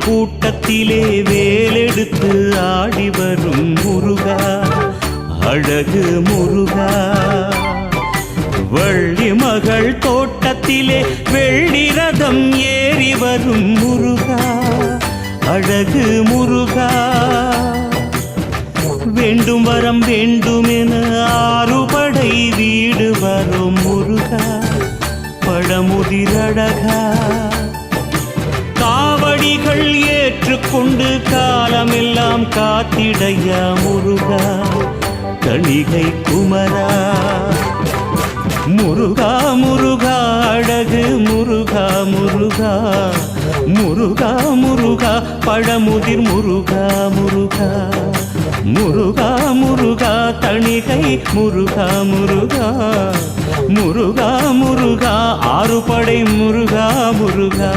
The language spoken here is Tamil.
கூட்டத்திலே வேலெடுத்து ஆடி வரும் முருகா, அழகு முருகா. வள்ளி மகள் தோட்டத்திலே வெள்ளி ரதம் ஏறி வரும் முருகா, அழகு முருகா. வேண்டும் வரம் வேண்டுமென ஆறுபடை வீடு வரும் முருகா, பழமுதிரழகா. காவடிகள் ஏற்றுக்கொண்டு காலமெல்லாம் காத்திடையா முருகா, கணிகை குமரா. முருகா முருகா அழகு முருகா முருகா, முருகா முருகா பழமுதிர் முருகா முருகா, முருகா முருகா தணிகை முருகா முருகா, முருகா முருகா ஆறுபடை முருகா முருகா.